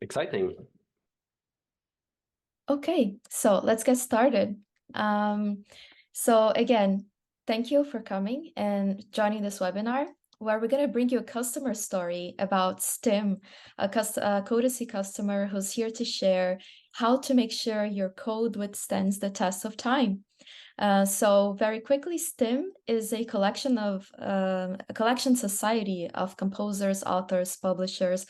Exciting. Okay, so let's get started. So again, thank you for coming and joining this webinar where we're going to bring you a customer story about Stim, a Codacy customer who's here to share how to make sure your code withstands the test of time. So very quickly, Stim is a collection society of composers, authors, publishers.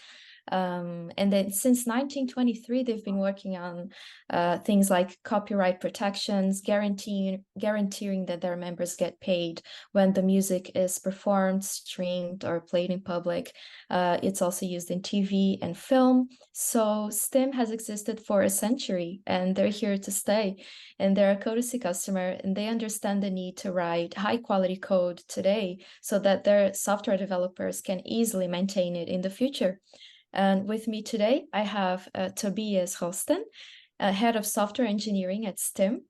And then since 1923, they've been working on things like copyright protections, guaranteeing that their members get paid when the music is performed, streamed, or played in public. It's also used in TV and film. So Stim has existed for a century, and they're here to stay. And they're a Codacy customer, and they understand the need to write high-quality code today so that their software developers can easily maintain it in the future. And with me today, I have Tobias Sjösten, head of software engineering at Stim,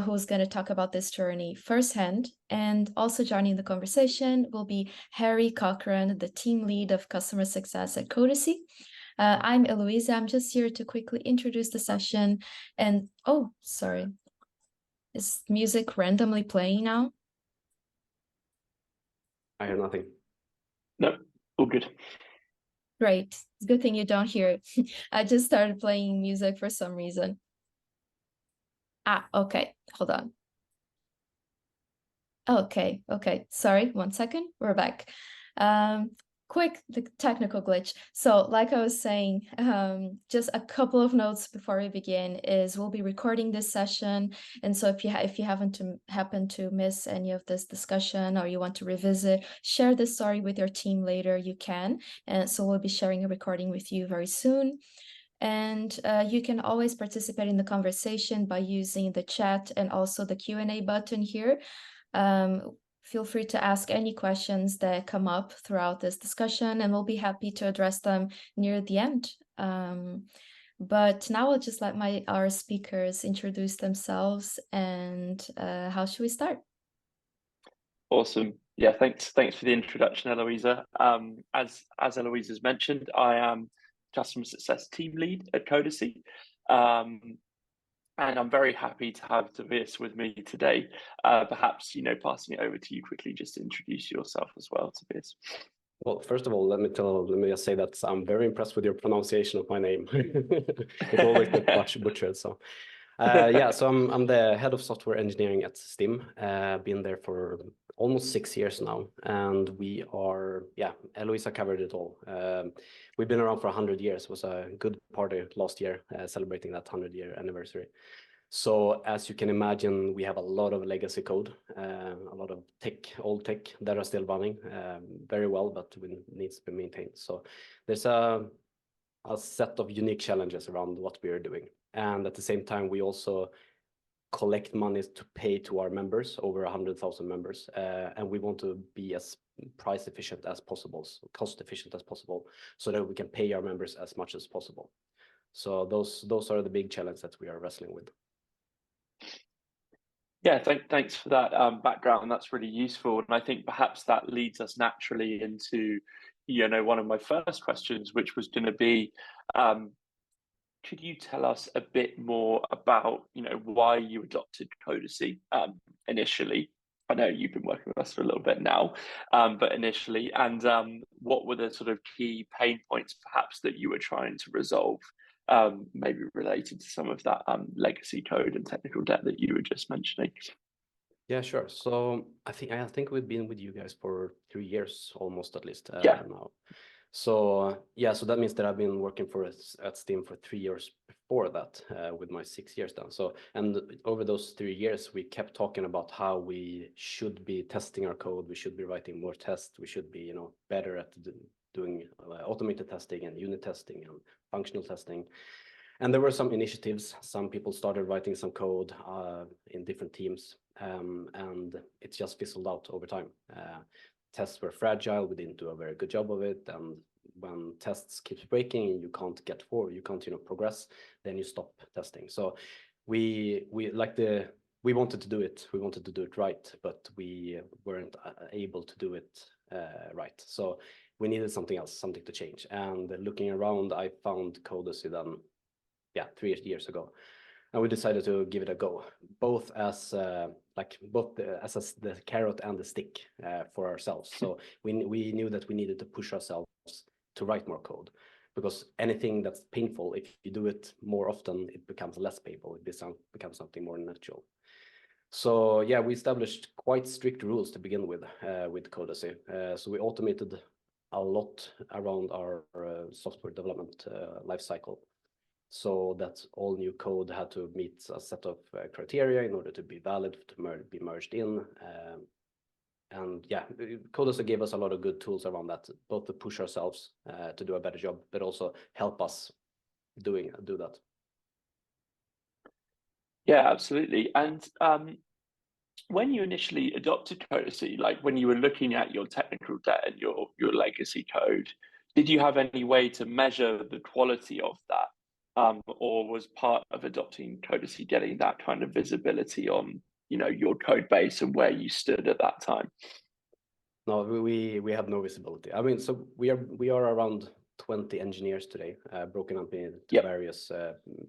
who's going to talk about this journey firsthand. And also joining the conversation will be Harry Cochran, the team lead of customer success at Codacy. I'm Eloisa. I'm just here to quickly introduce the session. And oh, sorry. Is music randomly playing now? I hear nothing. No, all good. Great. It's a good thing you don't hear it. I just started playing music for some reason. Okay. Hold on. Okay. Sorry, 1 second. We're back. Quick technical glitch. So like I was saying, just a couple of notes before we begin is we'll be recording this session. And so if you happen to miss any of this discussion or you want to revisit, share this story with your team later, you can. And so we'll be sharing a recording with you very soon. And you can always participate in the conversation by using the chat and also the Q&A button here. Feel free to ask any questions that come up throughout this discussion, and we'll be happy to address them near the end. But now I'll just let our speakers introduce themselves, and how should we start? Awesome. Yeah, thanks for the introduction, Eloisa. As Eloisa's mentioned, I am customer success team lead at Codacy. And I'm very happy to have Tobias with me today. Perhaps, passing it over to you quickly, just to introduce yourself as well, Tobias. Well, first of all, let me just say that I'm very impressed with your pronunciation of my name. It always gets butchered. So, so I'm the head of software engineering at Stim. Been there for almost 6 years now, and we are, Eloisa covered it all. We've been around for 100 years. It was a good party last year, celebrating that 100-year anniversary. So as you can imagine, we have a lot of legacy code, a lot of old tech that are still running very well, but needs to be maintained. So there's a set of unique challenges around what we are doing. And at the same time, we also collect money to pay to our members, over 100,000 members. And we want to be as price efficient as possible, so cost efficient as possible, so that we can pay our members as much as possible. So those are the big challenges that we are wrestling with. Yeah, thanks for that background. That's really useful. And I think perhaps that leads us naturally into, one of my first questions, which was going to be, could you tell us a bit more about, why you adopted Codacy initially? I know you've been working with us for a little bit now, but initially, and what were the sort of key pain points perhaps that you were trying to resolve, maybe related to some of that legacy code and technical debt that you were just mentioning? Yeah, sure. So I think we've been with you guys for 3 years almost, at least now. So so that means that I've been working at Stim for 3 years before that, with my 6 years done. So, and over those 3 years, we kept talking about how we should be testing our code, we should be writing more tests, we should be better at doing automated testing and unit testing and functional testing. And there were some initiatives. Some people started writing some code in different teams, and it just fizzled out over time. Tests were fragile. We didn't do a very good job of it. And when tests keeps breaking and you can't progress, then you stop testing. So we wanted to do it. We wanted to do it right, but we weren't able to do it right. So we needed something else, something to change. And looking around, I found Codacy then, 3 years ago. And we decided to give it a go, both as the carrot and the stick for ourselves. So we knew that we needed to push ourselves to write more code, because anything that's painful, if you do it more often, it becomes less painful. It becomes something more natural. So yeah, we established quite strict rules to begin with Codacy. So we automated a lot around our software development lifecycle, so that all new code had to meet a set of criteria in order to be valid, to be merged in. And yeah, Codacy gave us a lot of good tools around that, both to push ourselves to do a better job, but also help us do that. Yeah, absolutely. And when you initially adopted Codacy, like when you were looking at your technical debt and your legacy code, did you have any way to measure the quality of that? Or was part of adopting Codacy getting that kind of visibility on, your code base and where you stood at that time? No, we have no visibility. I mean, so we are around 20 engineers today, broken up into various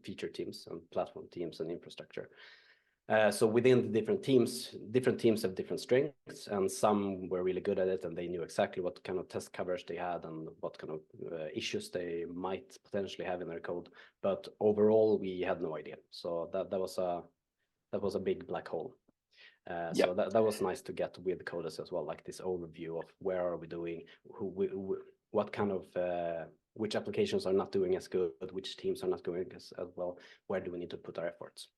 feature teams and platform teams and infrastructure. So within the different teams have different strengths, and some were really good at it, and they knew exactly what kind of test coverage they had and what kind of issues they might potentially have in their code. But overall, we had no idea. So that was a big black hole. So that was nice to get with Codacy as well, like this overview of where are we doing, what kind of which applications are not doing as good, which teams are not doing as well, where do we need to put our efforts.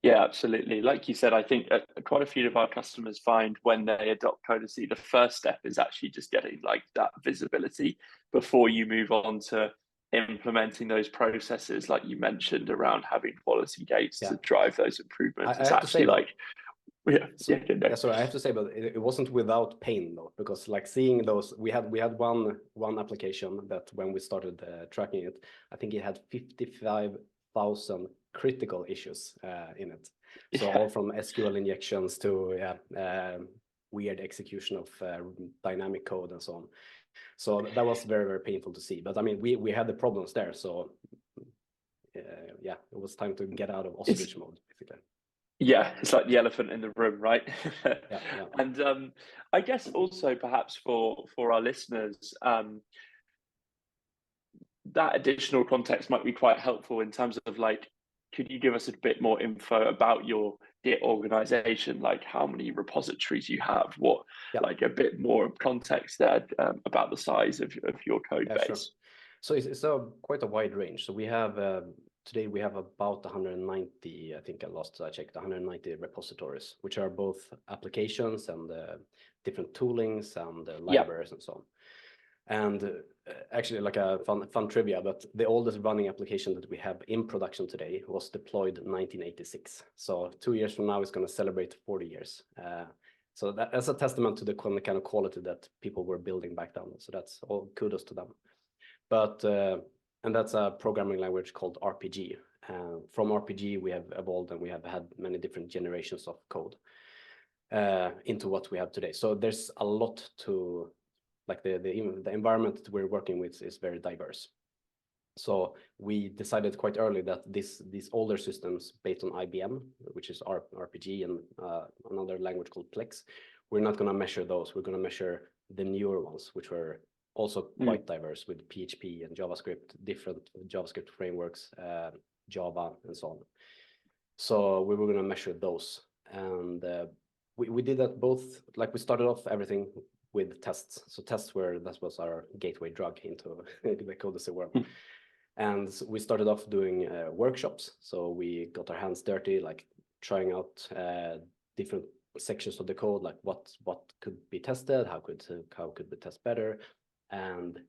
Yeah, absolutely. Like you said, I think quite a few of our customers find when they adopt Codacy, the first step is actually just getting like that visibility before you move on to implementing those processes, like you mentioned, around having quality gates to drive those improvements. It's actually like, sorry, I have to say, but it wasn't without pain though, because like seeing those, we had one application that when we started tracking it, I think it had 55,000 critical issues in it. So all from SQL injections to weird execution of dynamic code and so on. So that was very, very painful to see. But I mean, we had the problems there. So it was time to get out of ostrich mode, basically. Yeah, it's like the elephant in the room, right? And I guess also perhaps for our listeners, that additional context might be quite helpful in terms of like, could you give us a bit more info about your Git organization, like how many repositories you have, like a bit more context there about the size of your code base? Sure. So it's quite a wide range. So we have today we have about 190, I think I checked, 190 repositories, which are both applications and different toolings and libraries and so on. And actually, like a fun trivia, but the oldest running application that we have in production today was deployed in 1986. So 2 years from now, it's going to celebrate 40 years. So that's a testament to the kind of quality that people were building back then. So that's all kudos to them. But and that's a programming language called RPG. From RPG, we have evolved and we have had many different generations of code into what we have today. So there's a lot to, like the environment that we're working with is very diverse. So we decided quite early that these older systems based on IBM, which is RPG, and another language called Plex, we're not going to measure those. We're going to measure the newer ones, which were also quite diverse with PHP and JavaScript, different JavaScript frameworks, Java, and so on. So we were going to measure those. And we did that both, like we started off everything with tests. So tests that was our gateway drug into the Codacy world. And we started off doing workshops. So we got our hands dirty, like trying out different sections of the code, like what could be tested, how could we test better. And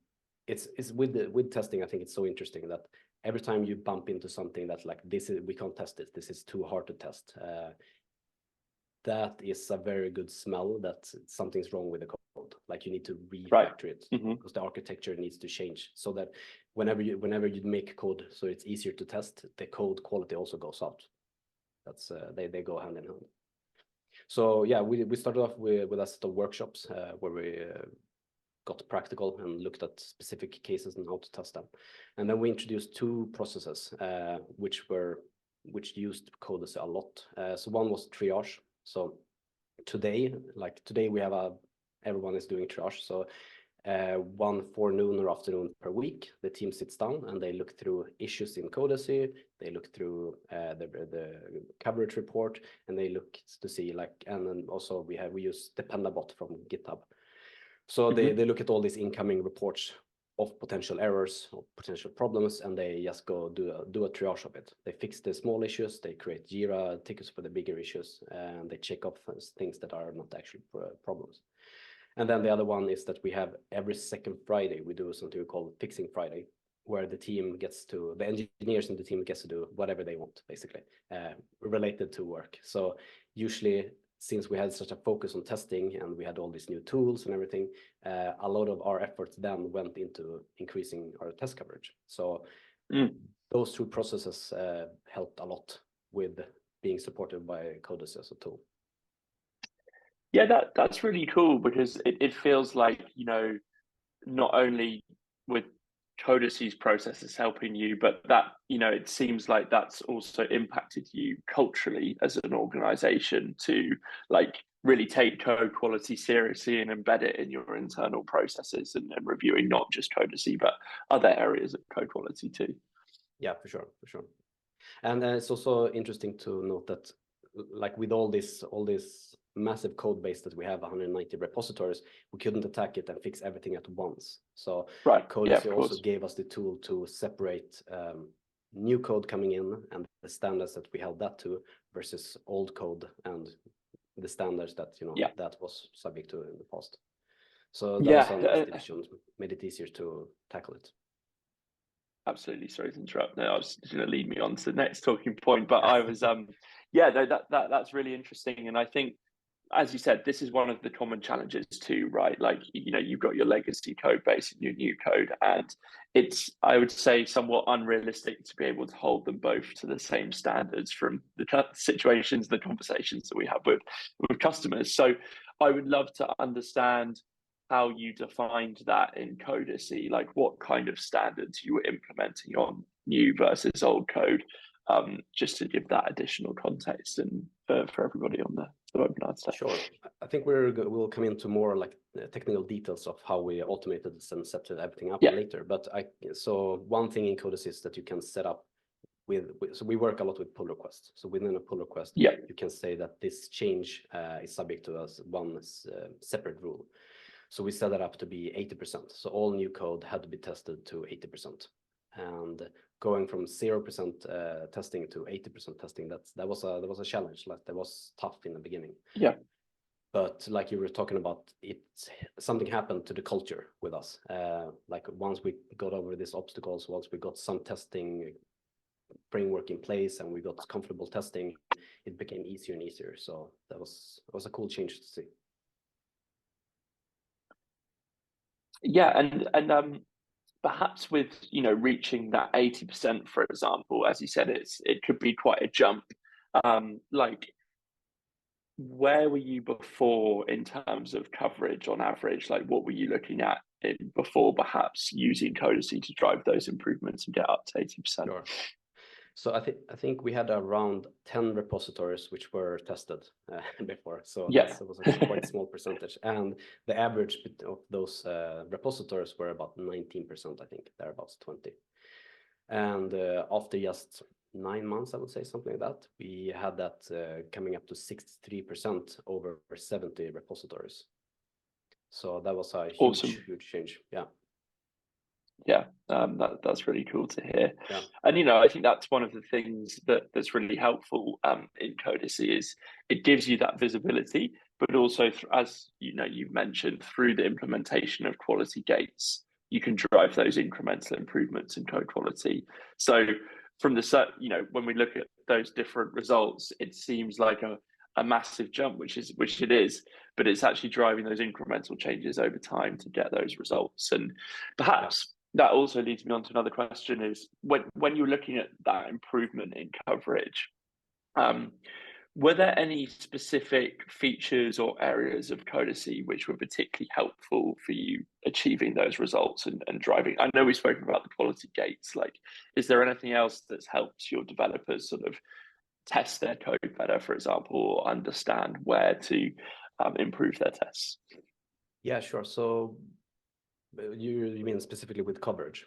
it's with testing, I think it's so interesting that every time you bump into something that like we can't test it, this is too hard to test. That is a very good smell that something's wrong with the code. Like you need to refactor it because the architecture needs to change so that whenever you make code so it's easier to test, the code quality also goes up. That's they go hand in hand. So yeah, we started off with a set of workshops where we got practical and looked at specific cases and how to test them. And then we introduced two processes which used Codacy a lot. So one was triage. So today we have everyone is doing triage. So one forenoon or afternoon per week, the team sits down and they look through issues in Codacy. They look through the coverage report, and they look to see and then also we use Dependabot from GitHub. So they look at all these incoming reports of potential errors or potential problems, and they just go do a triage of it. They fix the small issues, they create Jira tickets for the bigger issues, and they check off things that are not actually problems. And then the other one is that we have every second Friday, we do something we call Fixing Friday, where the engineers in the team gets to do whatever they want, basically, related to work. So usually, since we had such a focus on testing and we had all these new tools and everything, a lot of our efforts then went into increasing our test coverage. So those two processes helped a lot with being supported by Codacy as a tool. Yeah, that's really cool, because it feels like, not only with Codacy's processes helping you, but that, it seems like that's also impacted you culturally as an organization to really take code quality seriously and embed it in your internal processes and reviewing not just Codacy, but other areas of code quality too. Yeah, for sure. And it's also interesting to note that with all this massive code base that we have, 190 repositories, we couldn't attack it and fix everything at once. So Codacy also gave us the tool to separate new code coming in and the standards that we held that to versus old code and the standards that that was subject to in the past. So that was a nice division, made it easier to tackle it. Absolutely. Sorry to interrupt. No, I was going to lead me on to the next talking point, but I was that's really interesting. And I think, as you said, this is one of the common challenges too, right? You've got your legacy code base and your new code, and it's, I would say, somewhat unrealistic to be able to hold them both to the same standards from the situations, the conversations that we have with customers. So I would love to understand how you defined that in Codacy, what kind of standards you were implementing on new versus old code, just to give that additional context and for everybody on the webinar today. Sure. I think we'll come into more technical details of how we automated this and set everything up later. But so one thing in Codacy is that you can set up so we work a lot with pull requests. So within a pull request, you can say that this change is subject to one separate rule. So we set that up to be 80%. So all new code had to be tested to 80%. And going from 0% testing to 80% testing, that was a challenge. That was tough in the beginning. Yeah. But like you were talking about, something happened to the culture with us. Once we got over these obstacles, once we got some testing framework in place and we got comfortable testing, it became easier and easier. So that was a cool change to see. Yeah, and perhaps with reaching that 80%, for example, as you said, it could be quite a jump. Where were you before in terms of coverage on average? What were you looking at before perhaps using Codacy to drive those improvements and get up to 80%? Sure. So I think we had around 10 repositories which were tested before. So that was a quite small percentage. And the average of those repositories were about 19%, I think, thereabouts 20. And after just 9 months, I would say, something like that, we had that coming up to 63% over 70 repositories. So that was a huge change. Yeah. Yeah, that's really cool to hear. Yeah. And I think that's one of the things that's really helpful in Codacy is it gives you that visibility, but also as you've mentioned, through the implementation of quality gates, you can drive those incremental improvements in code quality. So from when we look at those different results, it seems like a massive jump, which it is, but it's actually driving those incremental changes over time to get those results. And perhaps that also leads me on to another question: is when you're looking at that improvement in coverage, Were there any specific features or areas of Codacy which were particularly helpful for you achieving those results and driving? I know we've spoken about the quality gates. Like, is there anything else that's helped your developers sort of test their code better, for example, or understand where to improve their tests? Yeah, sure. So you mean specifically with coverage?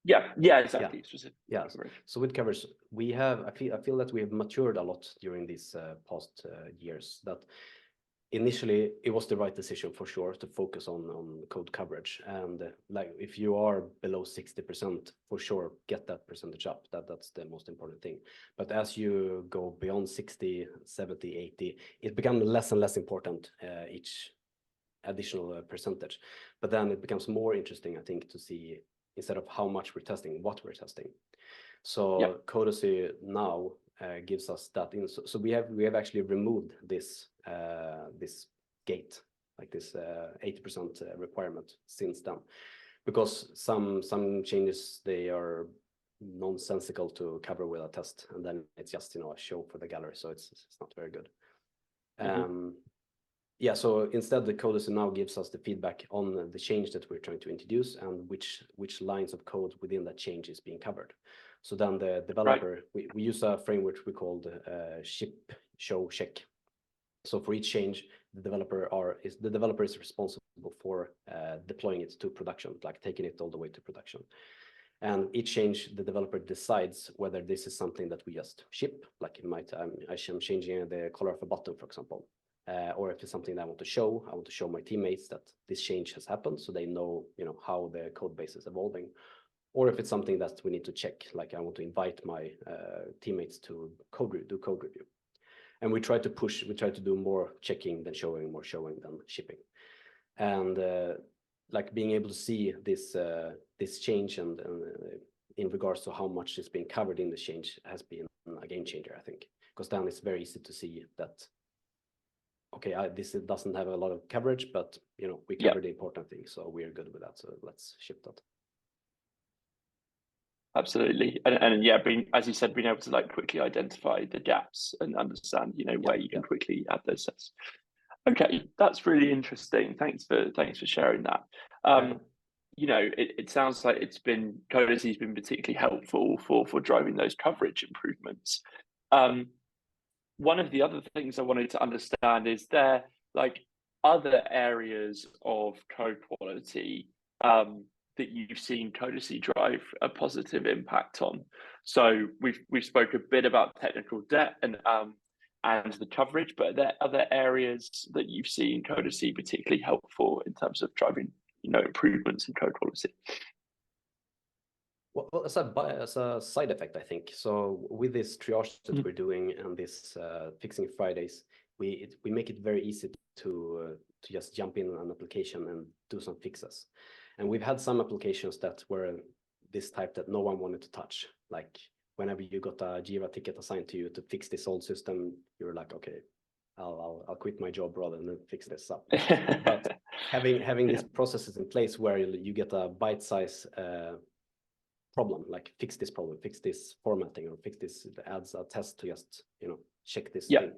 Yeah, exactly. Yeah. So with coverage, we have, I feel that we have matured a lot during these past years. That initially it was the right decision for sure to focus on code coverage, and like if you are below 60%, for sure get that percentage up. That's the most important thing. But as you go beyond 60, 70, 80, it becomes less and less important each additional percentage. But then it becomes more interesting, I think, to see, instead of how much we're testing, what we're testing. So Codacy now gives us that in. So we have actually removed this this gate, like this 80% requirement since then, because some changes, they are nonsensical to cover with a test, and then it's just, you know, a show for the gallery. So it's not very good. Yeah, so instead the Codacy now gives us the feedback on the change that we're trying to introduce and which lines of code within that change is being covered. So then the developer, we use a framework we called ship, show, check. So for each change, the developer is responsible for deploying it to production, like taking it all the way to production. And each change, the developer decides whether this is something that we just ship, like it might, I'm changing the color of a button, for example. Or if it's something that I want to show my teammates that this change has happened, so they know, you know, how the code base is evolving. Or if it's something that we need to check, like I want to invite my teammates to do code review. And we try to do more checking than showing, more showing than shipping. And like being able to see this change and in regards to how much is being covered in the change has been a game changer, I think, because then it's very easy to see that, okay, this doesn't have a lot of coverage, but you know, we covered the important things, so we're good with that. So let's ship that. Absolutely, and yeah, as you said, being able to like quickly identify the gaps and understand, you know, where you can quickly add those tests. Okay, that's really interesting. Thanks for sharing that. You know, it sounds like Codacy's been particularly helpful for driving those coverage improvements. One of the other things I wanted to understand is there like other areas of code quality that you've seen Codacy drive a positive impact on. So we've spoke a bit about technical debt and the coverage, but are there other areas that you've seen Codacy particularly helpful in terms of driving, you know, improvements in code quality? Well, as a side effect, I think. So with this triage that we're doing and this fixing Fridays, we make it very easy to just jump in an application and do some fixes. And we've had some applications that were this type that no one wanted to touch. Like whenever you got a Jira ticket assigned to you to fix this old system, you were like, okay, I'll quit my job rather than fix this up. But having these processes in place where you get a bite-size problem, like fix this problem, fix this formatting, or fix this, adds a test to just, you know, check this thing,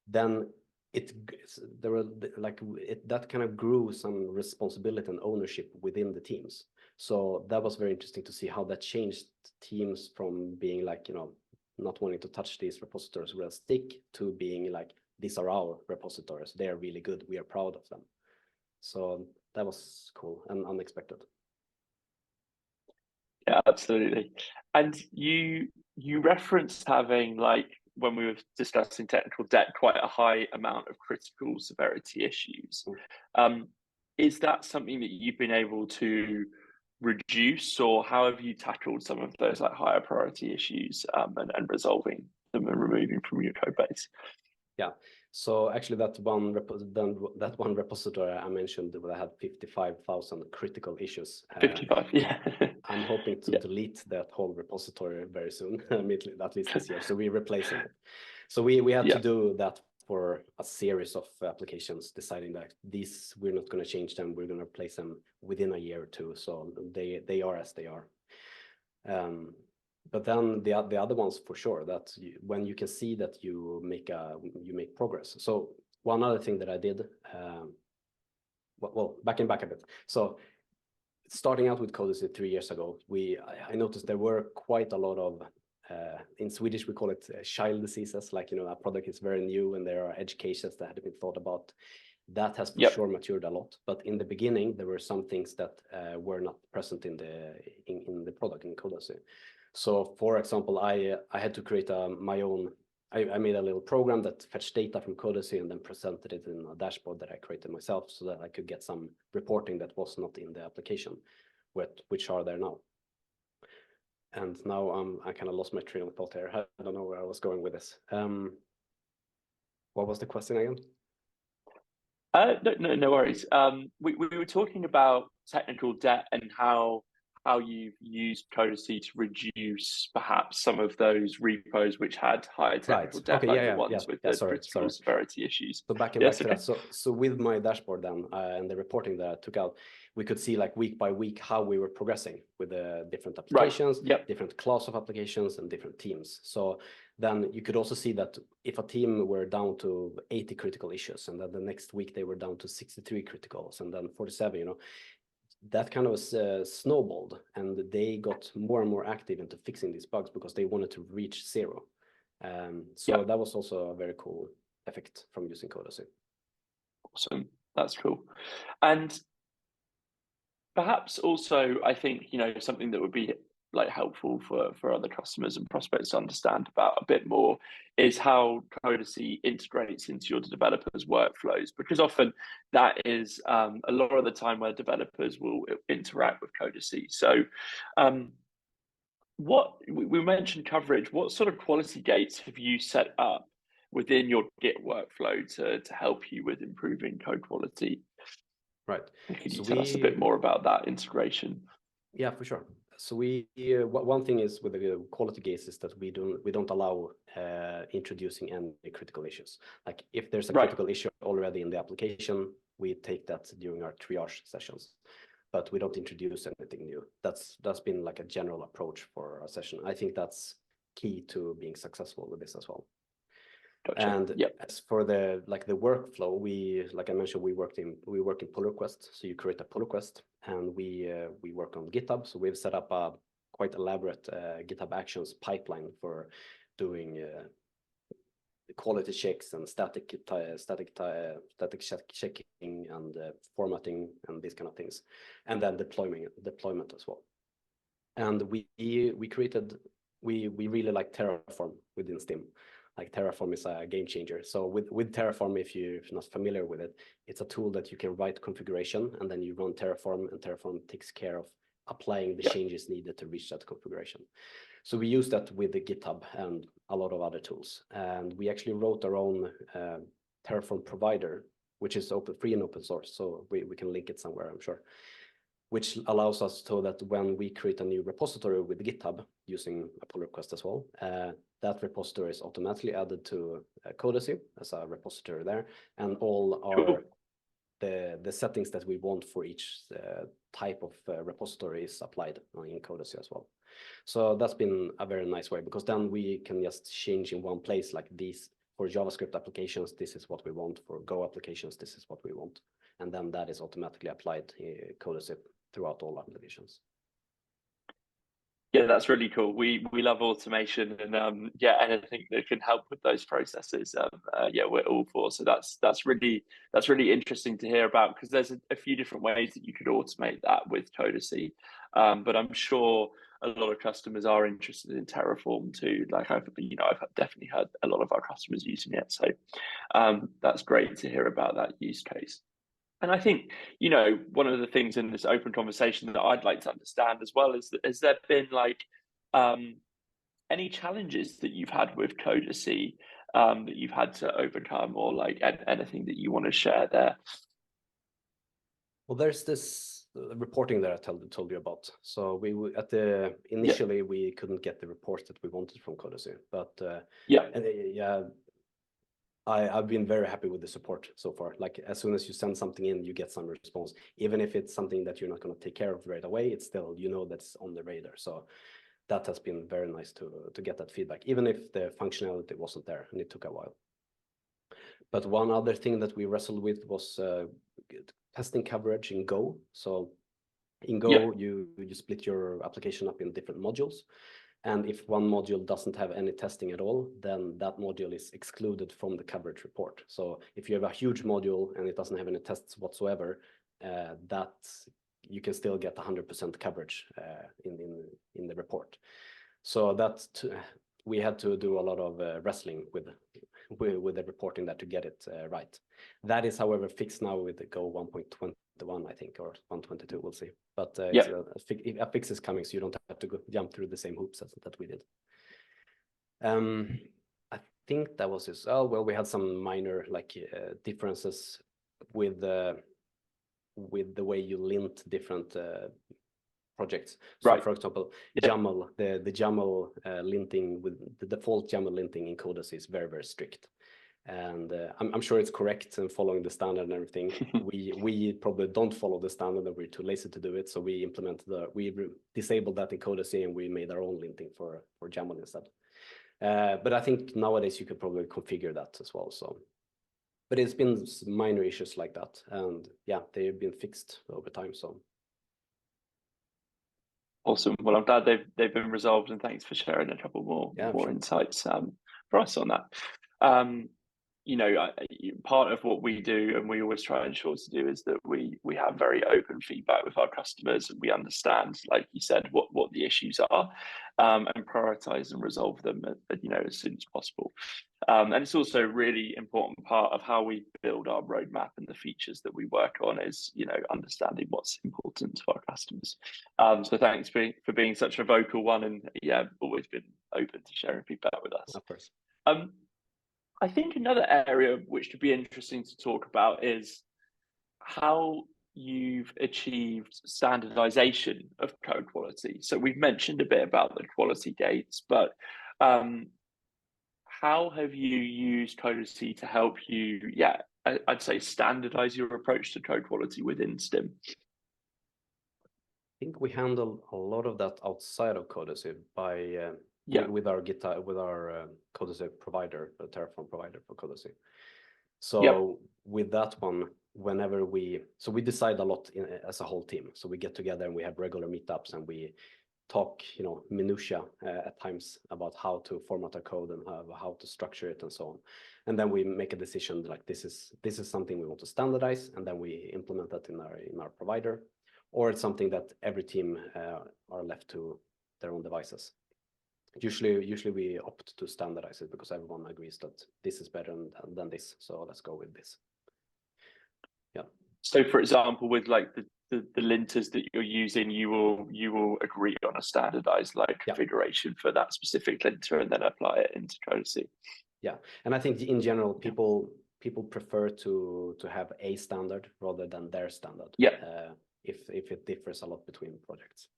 then that kind of grew some responsibility and ownership within the teams. So that was very interesting to see how that changed teams from being like, you know, not wanting to touch these repositories with a stick to being like, these are our repositories, they are really good, we are proud of them. So that was cool and unexpected. Yeah, absolutely. And you referenced having, like, when we were discussing technical debt, quite a high amount of critical severity issues. Is that something that you've been able to reduce, or how have you tackled some of those like higher priority issues and resolving them and removing from your code base? Yeah, so actually that one repository I mentioned that had 55,000 critical issues. 55, yeah. I'm hoping to delete that whole repository very soon, at least this year. So we're replacing it. So we had to do that for a series of applications, deciding that these, we're not going to change them, we're going to replace them within a year or two. So they are as they are. but then the other ones for sure, that when you can see that you make progress. So one other thing that I did, well, backing back a bit. So starting out with Codacy 3 years ago, I noticed there were quite a lot of, in Swedish we call it child diseases, like, a product is very new and there are edge cases that had been thought about. That has for sure matured a lot, but in the beginning there were some things that were not present in the product in Codacy. So for example, I had to create my own. I made a little program that fetched data from Codacy and then presented it in a dashboard that I created myself, so that I could get some reporting that was not in the application, which are there now. And now I kind of lost my train of thought here. I don't know where I was going with this. What was the question again? No worries. We were talking about technical debt and how you've used Codacy to reduce perhaps some of those repos which had higher technical debt, like the ones with the critical severity issues. So back to that. So with my dashboard then and the reporting that I took out, we could see like week by week how we were progressing with the different applications, different class of applications and different teams. So then you could also see that if a team were down to 80 critical issues and then the next week they were down to 63 criticals and then 47, that kind of snowballed, and they got more and more active into fixing these bugs because they wanted to reach zero. So that was also a very cool effect from using Codacy. Awesome, that's cool. And perhaps also, I think, something that would be like helpful for other customers and prospects to understand about a bit more is how Codacy integrates into your developers' workflows, because often that is a lot of the time where developers will interact with Codacy. So what we mentioned coverage, what sort of quality gates have you set up within your Git workflow to help you with improving code quality? Right. Could you tell us a bit more about that integration? Yeah, for sure. So one thing is with the quality gates is that we don't allow introducing any critical issues. Like if there's a critical issue already in the application, we take that during our triage sessions, but we don't introduce anything new. That's been like a general approach for our session. I think that's key to being successful with this as well. Gotcha. And as for the workflow, like I mentioned, we work in pull request. So you create a pull request, and we work on GitHub. So we've set up a quite elaborate GitHub Actions pipeline for doing quality checks and static checking and formatting and these kind of things, and then deployment as well. And we really like Terraform within Stim. Like Terraform is a game changer. So with Terraform, if you're not familiar with it, it's a tool that you can write configuration and then you run Terraform, and Terraform takes care of applying the changes needed to reach that configuration. So we use that with the GitHub and a lot of other tools. And we actually wrote our own Terraform provider, which is free and open source. So we can link it somewhere, I'm sure, which allows us so that when we create a new repository with GitHub using a pull request as well, that repository is automatically added to Codacy as a repository there, and all our the settings that we want for each type of repository is applied in Codacy as well. So that's been a very nice way, because then we can just change in one place, like these for JavaScript applications, this is what we want. For Go applications, this is what we want. And then that is automatically applied in Codacy throughout all applications. Yeah, that's really cool. We love automation, and anything that can help with those processes. We're all for. So that's really interesting to hear about, because there's a few different ways that you could automate that with Codacy. But I'm sure a lot of customers are interested in Terraform too. Like I've definitely heard a lot of our customers using it. So that's great to hear about that use case. And I think, one of the things in this open conversation that I'd like to understand as well is that, has there been like any challenges that you've had with Codacy that you've had to overcome, or like anything that you want to share there? Well, there's this reporting that I told you about. So initially we couldn't get the reports that we wanted from Codacy, but I've been very happy with the support so far. Like as soon as you send something in, you get some response. Even if it's something that you're not going to take care of right away, it's still, that's on the radar. So that has been very nice to get that feedback, even if the functionality wasn't there and it took a while. But one other thing that we wrestled with was testing coverage in Go. So in Go, you split your application up in different modules. And if one module doesn't have any testing at all, then that module is excluded from the coverage report. So if you have a huge module and it doesn't have any tests whatsoever, that you can still get 100% coverage in the report. So we had to do a lot of wrestling with the reporting there to get it right. That is, however, fixed now with the Go 1.21, I think, or 1.22, we'll see. But a fix is coming, so you don't have to jump through the same hoops that we did. I think that was it. Oh, well, we had some minor differences with the way you lint different projects. So for example, YAML, the YAML linting with the default YAML linting in Codacy is very, very strict. And I'm sure it's correct and following the standard and everything. we probably don't follow the standard and we're too lazy to do it. So we disabled that in Codacy and we made our own linting for YAML instead. But I think nowadays you could probably configure that as well. So, but it's been minor issues like that, and yeah, they've been fixed over time. So. Awesome. Well, I'm glad they've been resolved, and thanks for sharing a couple more insights for us on that. You know, part of what we do, and we always try and ensure to do, is that we have very open feedback with our customers, and we understand, like you said, what the issues are, and prioritize and resolve them, as soon as possible. And it's also a really important part of how we build our roadmap and the features that we work on is, understanding what's important to our customers. So thanks for being such a vocal one, and always been open to sharing feedback with us. Of course. I think another area which would be interesting to talk about is how you've achieved standardization of code quality. So we've mentioned a bit about the quality gates, but how have you used Codacy to help you, I'd say, standardize your approach to code quality within Stim? I think we handle a lot of that outside of Codacy by with our Codacy provider, the Terraform provider for Codacy. So with that one, we decide a lot as a whole team. So we get together and we have regular meetups and we talk, minutia at times about how to format our code and how to structure it and so on. And then we make a decision like this is something we want to standardize, and then we implement that in our provider, or it's something that every team are left to their own devices. Usually we opt to standardize it because everyone agrees that this is better than this, so let's go with this. Yeah. So for example, with like the linters that you're using, you will agree on a standardized configuration for that specific linter and then apply it into Codacy. Yeah, and I think in general people prefer to have a standard rather than their standard. Yeah. If it differs a lot between projects.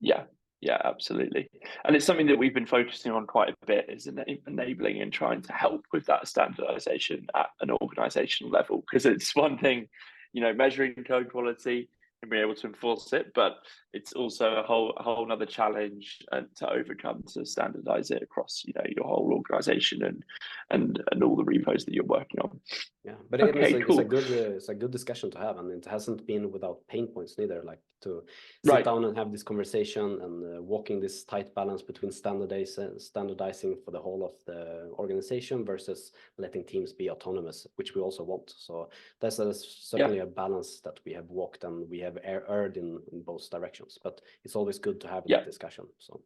Yeah, absolutely. And it's something that we've been focusing on quite a bit, is enabling and trying to help with that standardization at an organizational level, because it's one thing, measuring code quality and being able to enforce it, but it's also a whole other challenge to overcome, to standardize it across, your whole organization and all the repos that you're working on. Yeah, but it's a good discussion to have, and it hasn't been without pain points neither. Like to sit down and have this conversation and walking this tight balance between standardizing for the whole of the organization versus letting teams be autonomous, which we also want. So that's certainly a balance that we have walked, and we have erred in both directions. But it's always good to have that discussion. So.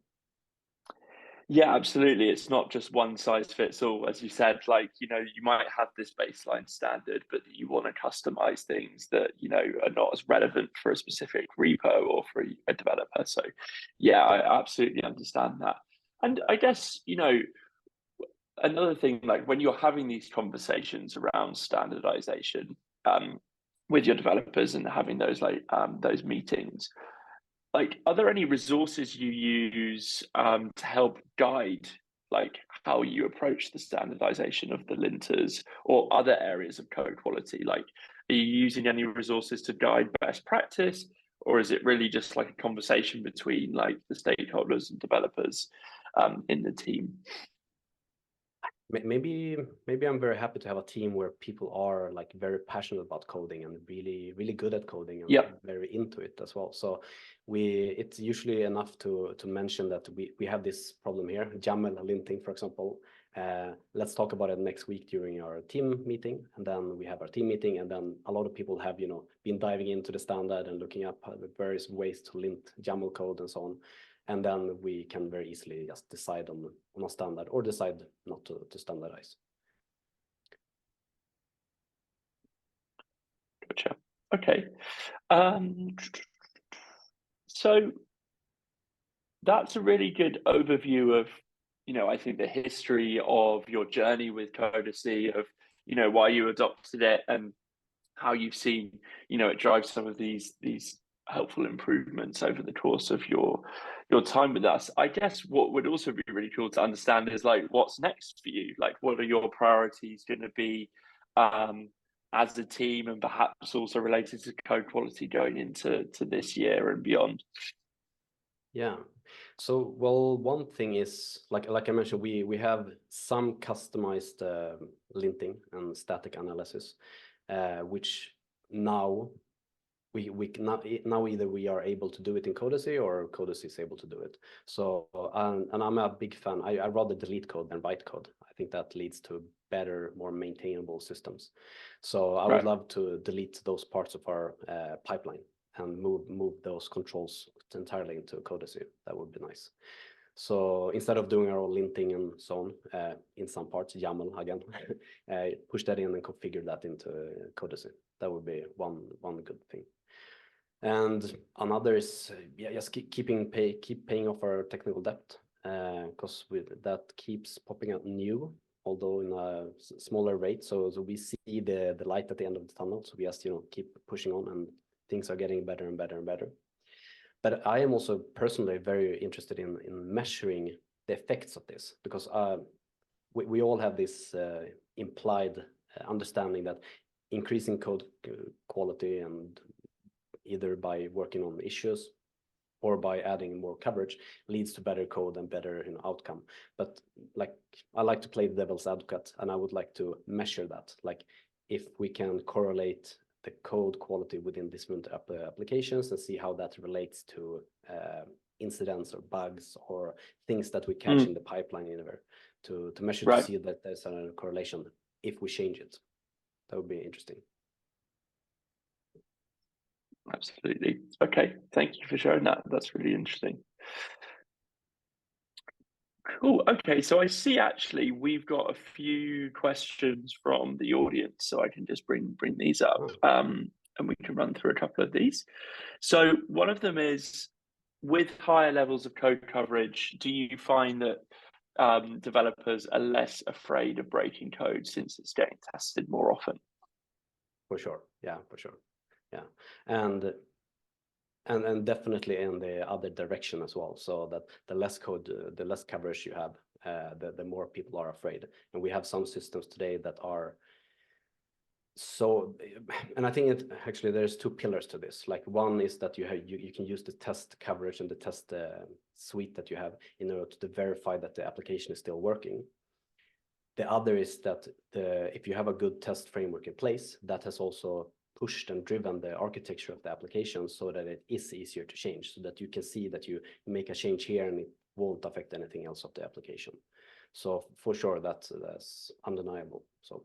Yeah, absolutely. It's not just one size fits all, as you said. Like, you might have this baseline standard, but you want to customize things that, are not as relevant for a specific repo or for a developer. So, I absolutely understand that. And I guess, another thing, like when you're having these conversations around standardization with your developers and having those those meetings, are there any resources you use to help guide how you approach the standardization of the linters or other areas of code quality? Are you using any resources to guide best practice, or is it really just like a conversation between like the stakeholders and developers in the team? Maybe I'm very happy to have a team where people are like very passionate about coding and really good at coding and very into it as well. So it's usually enough to mention that we have this problem here, YAML linting, for example. Let's talk about it next week during our team meeting, and then we have our team meeting, and then a lot of people have been diving into the standard and looking up various ways to lint YAML code and so on. And then we can very easily just decide on a standard or decide not to standardize. Gotcha. Okay. So that's a really good overview of, I think the history of your journey with Codacy, of, why you adopted it and how you've seen, it drives some of these helpful improvements over the course of your time with us. I guess what would also be really cool to understand is like, what's next for you? Like, what are your priorities going to be as a team, and perhaps also related to code quality going into this year and beyond? Yeah. So, well, one thing is, like I mentioned, we have some customized linting and static analysis, which now now either we are able to do it in Codacy or Codacy is able to do it. So, and I'm a big fan. I rather delete code than write code. I think that leads to better, more maintainable systems. So I would love to delete those parts of our pipeline and move those controls entirely into Codacy. That would be nice. So instead of doing our own linting and so on, in some parts, YAML again, push that in and configure that into Codacy. That would be one good thing. And another is just keep paying off our technical debt, because that keeps popping up new, although in a smaller rate. So we see the light at the end of the tunnel. So we just keep pushing on, and things are getting better and better and better. But I am also personally very interested in measuring the effects of this, because we all have this implied understanding that increasing code quality, and either by working on issues or by adding more coverage, leads to better code and better outcome. But like, I like to play the devil's advocate, and I would like to measure that. Like, if we can correlate the code quality within different applications and see how that relates to incidents or bugs or things that we catch in the pipeline, to measure to see that there's a correlation if we change it. That would be interesting. Absolutely. Okay, thank you for sharing that. That's really interesting. Cool. Okay, so I see actually we've got a few questions from the audience, so I can just bring these up, and we can run through a couple of these. So one of them is, with higher levels of code coverage, do you find that developers are less afraid of breaking code since it's getting tested more often? For sure. Yeah, for sure. Yeah. And definitely in the other direction as well. So that the less code, the less coverage you have, the more people are afraid. And we have some systems today that are so, and I think actually there's two pillars to this. Like, one is that you can use the test coverage and the test suite that you have in order to verify that the application is still working. The other is that if you have a good test framework in place, that has also pushed and driven the architecture of the application so that it is easier to change, so that you can see that you make a change here and it won't affect anything else of the application. So for sure, that's undeniable. So.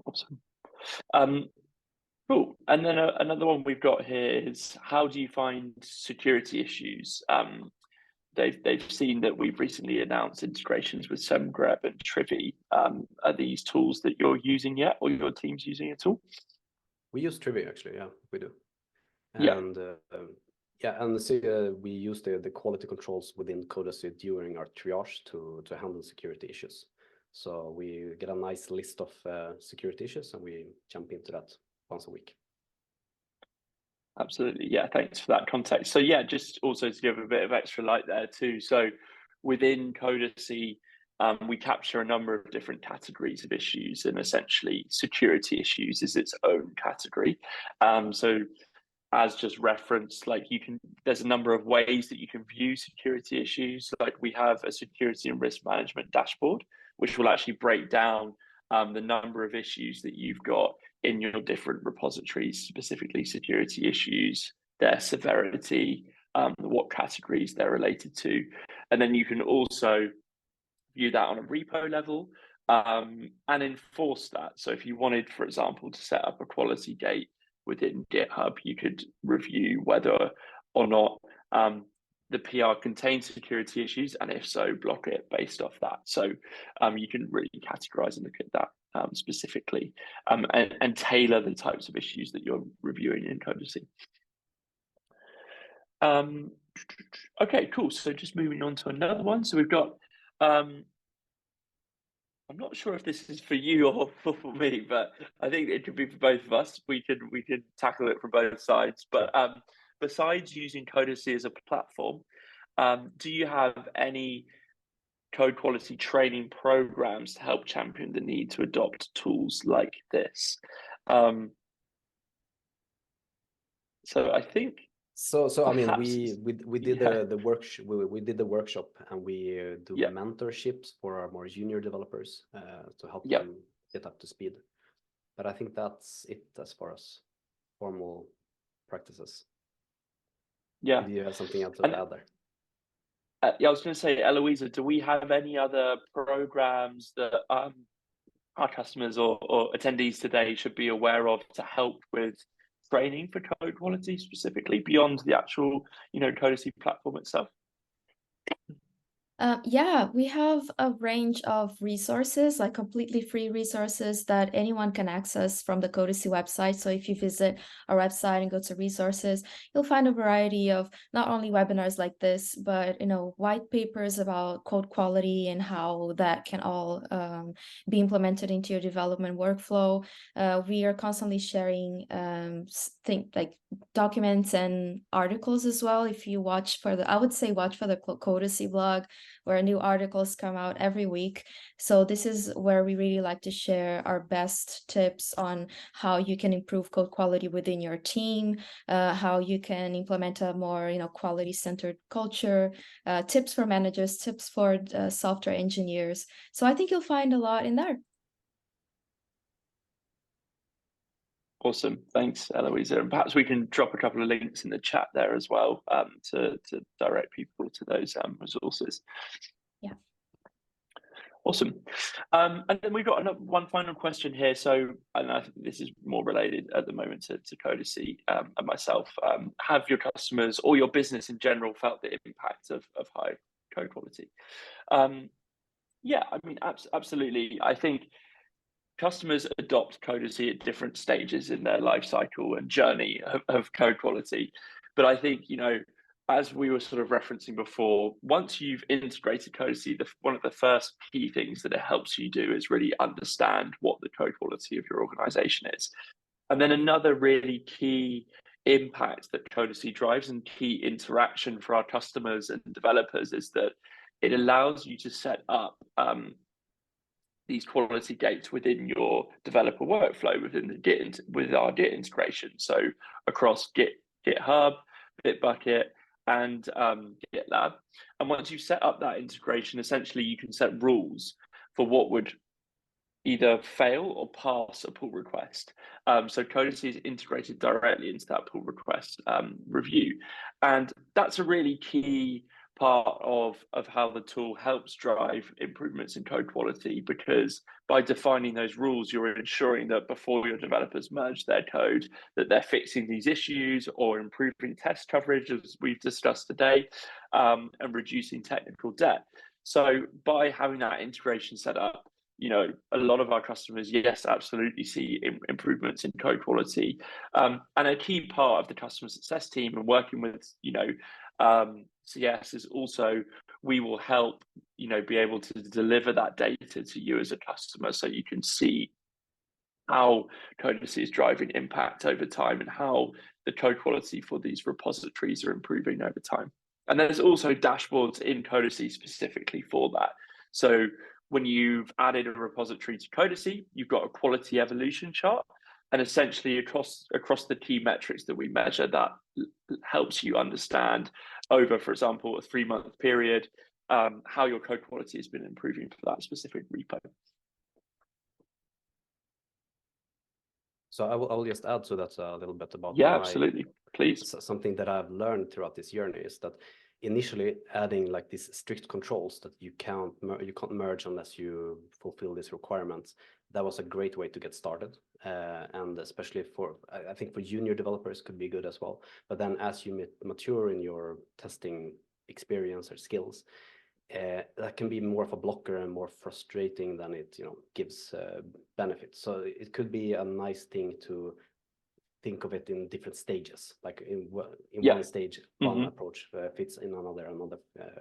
Awesome. Cool. And then another one we've got here is, how do you find security issues? They've seen that we've recently announced integrations with SemGrep and Trivy. Are these tools that you're using yet, or your team's using at all? We use Trivy, actually. Yeah, we do. Yeah. And we use the quality controls within Codacy during our triage to handle security issues. So we get a nice list of security issues, and we jump into that once a week. Absolutely. Yeah, thanks for that context. So yeah, just also to give a bit of extra light there too. So within Codacy, we capture a number of different categories of issues, and essentially security issues is its own category. So as just referenced, like there's a number of ways that you can view security issues. Like we have a security and risk management dashboard, which will actually break down the number of issues that you've got in your different repositories, specifically security issues, their severity, what categories they're related to. And then you can also view that on a repo level and enforce that. So if you wanted, for example, to set up a quality gate within GitHub, you could review whether or not the PR contains security issues, and if so, block it based off that. So you can really categorize and look at that specifically and tailor the types of issues that you're reviewing in Codacy. Okay, cool. So just moving on to another one. So we've got, I'm not sure if this is for you or for me, but I think it could be for both of us. We could tackle it from both sides. But besides using Codacy as a platform, do you have any code quality training programs to help champion the need to adopt tools like this? So I think. So I mean, perhaps we did the workshop, and we do Yeah. mentorships for our more junior developers to help Yeah. them get up to speed. But I think that's it as far as formal practices. Yeah. Do you have something else to And- add there? Yeah, I was going to say, Eloisa, do we have any other programs that our customers or attendees today should be aware of to help with training for code quality specifically beyond the actual, Codacy platform itself? Yeah, we have a range of resources, like completely free resources that anyone can access from the Codacy website. So if you visit our website and go to resources, you'll find a variety of not only webinars like this, but white papers about code quality and how that can all be implemented into your development workflow. We are constantly sharing documents and articles as well. If you watch for I would say watch for the Codacy blog, where new articles come out every week. So this is where we really like to share our best tips on how you can improve code quality within your team, how you can implement a more quality-centered culture, tips for managers, tips for software engineers. So I think you'll find a lot in there. Awesome. Thanks, Eloisa. And perhaps we can drop a couple of links in the chat there as well to direct people to those resources. Yeah. Awesome. And then we've got one final question here. So, and I think this is more related at the moment to Codacy and myself. Have your customers or your business in general felt the impact of high code quality? Yeah, I mean, absolutely. I think customers adopt Codacy at different stages in their life cycle and journey of code quality. But I think, as we were sort of referencing before, once you've integrated Codacy, one of the first key things that it helps you do is really understand what the code quality of your organization is. And then another really key impact that Codacy drives and key interaction for our customers and developers is that it allows you to set up these quality gates within your developer workflow with our Git integration. So across GitHub, Bitbucket, and GitLab. And once you set up that integration, essentially you can set rules for what would either fail or pass a pull request. So Codacy is integrated directly into that pull request review. And that's a really key part of how the tool helps drive improvements in code quality, because by defining those rules, you're ensuring that before your developers merge their code, that they're fixing these issues or improving test coverage, as we've discussed today, and reducing technical debt. So by having that integration set up, a lot of our customers, yes, absolutely see improvements in code quality. And a key part of the customer success team and working with, CS is also, we will help, be able to deliver that data to you as a customer so you can see how Codacy is driving impact over time and how the code quality for these repositories are improving over time. And there's also dashboards in Codacy specifically for that. So when you've added a repository to Codacy, you've got a quality evolution chart, and essentially across the key metrics that we measure, that helps you understand over, for example, a 3-month period, how your code quality has been improving for that specific repo. So I will just add to that a little bit about absolutely, please. Something that I've learned throughout this journey is that initially adding like these strict controls that you can't merge unless you fulfill these requirements. That was a great way to get started, and especially I think for junior developers could be good as well. But then as you mature in your testing experience or skills, that can be more of a blocker and more frustrating than it gives benefits. So it could be a nice thing to think of it in different stages, like in one stage one approach fits, in another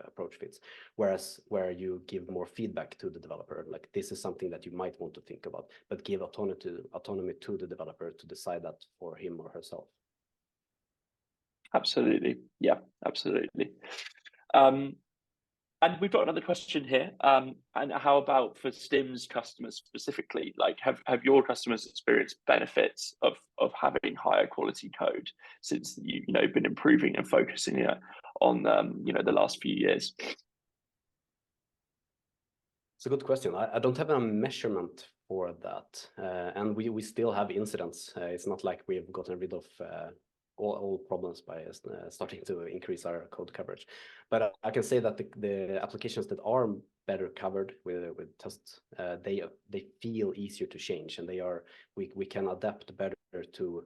approach fits, whereas where you give more feedback to the developer, like this is something that you might want to think about, but give autonomy to the developer to decide that for him or herself. Absolutely, absolutely. And we've got another question here. And how about for Stim's customers specifically? Like, have your customers experienced benefits of having higher quality code since you've been improving and focusing on the last few years? It's a good question. I don't have a measurement for that, and we still have incidents. It's not like we've gotten rid of all problems by starting to increase our code coverage. But I can say that the applications that are better covered with tests, they feel easier to change, and we can adapt better to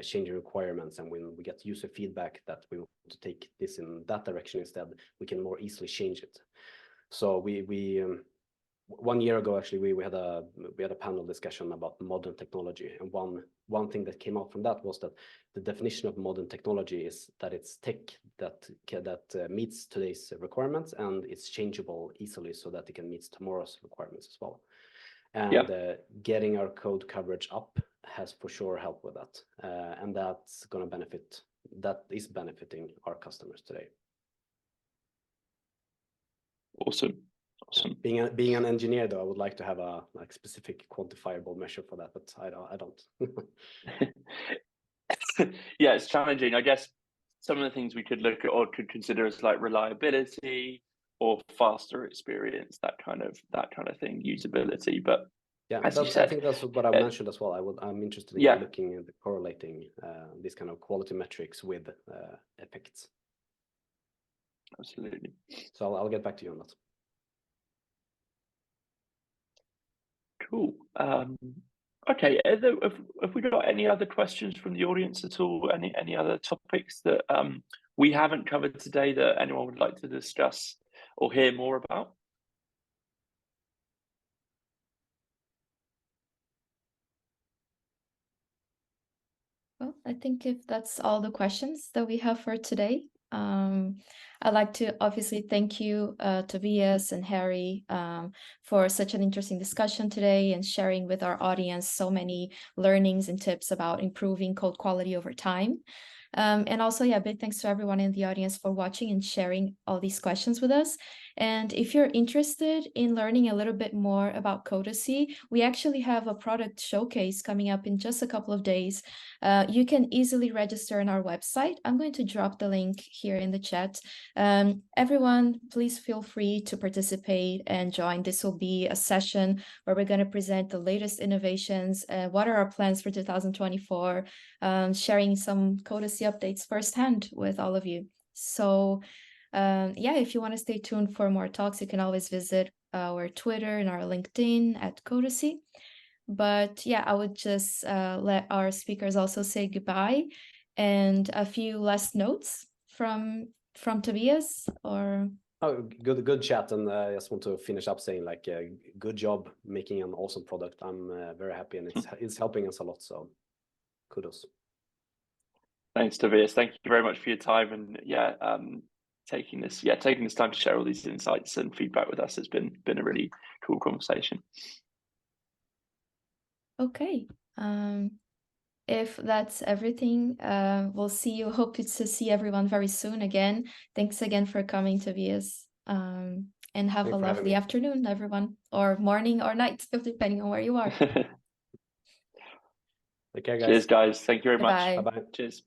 changing requirements. And when we get user feedback that we want to take this in that direction instead, we can more easily change it. So we 1 year ago, actually, we had a panel discussion about modern technology, and one thing that came out from that was that the definition of modern technology is that it's tech that meets today's requirements, and it's changeable easily so that it can meet tomorrow's requirements as well. And getting our code coverage up has for sure helped with that, and that is benefiting our customers today. Awesome. Being an engineer, though, I would like to have a specific quantifiable measure for that, but I don't. Yeah, it's challenging. I guess some of the things we could look at or could consider as like reliability or faster experience, that kind of thing, usability. But yeah, as you said, I think that's what I mentioned as well. I'm interested in looking at correlating these kind of quality metrics with effects. Absolutely. So I'll get back to you on that. Cool. Okay, have we got any other questions from the audience at all? Any other topics that we haven't covered today that anyone would like to discuss or hear more about? Well, I think if that's all the questions that we have for today, I'd like to obviously thank you, Tobias and Harry, for such an interesting discussion today and sharing with our audience so many learnings and tips about improving code quality over time. And also, big thanks to everyone in the audience for watching and sharing all these questions with us. And if you're interested in learning a little bit more about Codacy, we actually have a product showcase coming up in just a couple of days. You can easily register on our website. I'm going to drop the link here in the chat. Everyone, please feel free to participate and join. This will be a session where we're going to present the latest innovations, what are our plans for 2024, sharing some Codacy updates firsthand with all of you. So if you want to stay tuned for more talks, you can always visit our Twitter and our LinkedIn at Codacy. But I would just let our speakers also say goodbye, and a few last notes from Tobias. Or good chat, and I just want to finish up saying like good job making an awesome product. I'm very happy, and it's helping us a lot. So kudos. Thanks, Tobias. Thank you very much for your time, and taking this time to share all these insights and feedback with us. Has been a really cool conversation. Okay. If that's everything, we'll see you. Hope to see everyone very soon again. Thanks again for coming, Tobias. And have Thanks a for having lovely me. afternoon, everyone, or morning or night, depending on where you are. Take care, guys. Cheers, guys. Thank you very much. Bye-bye. Bye-bye. Cheers.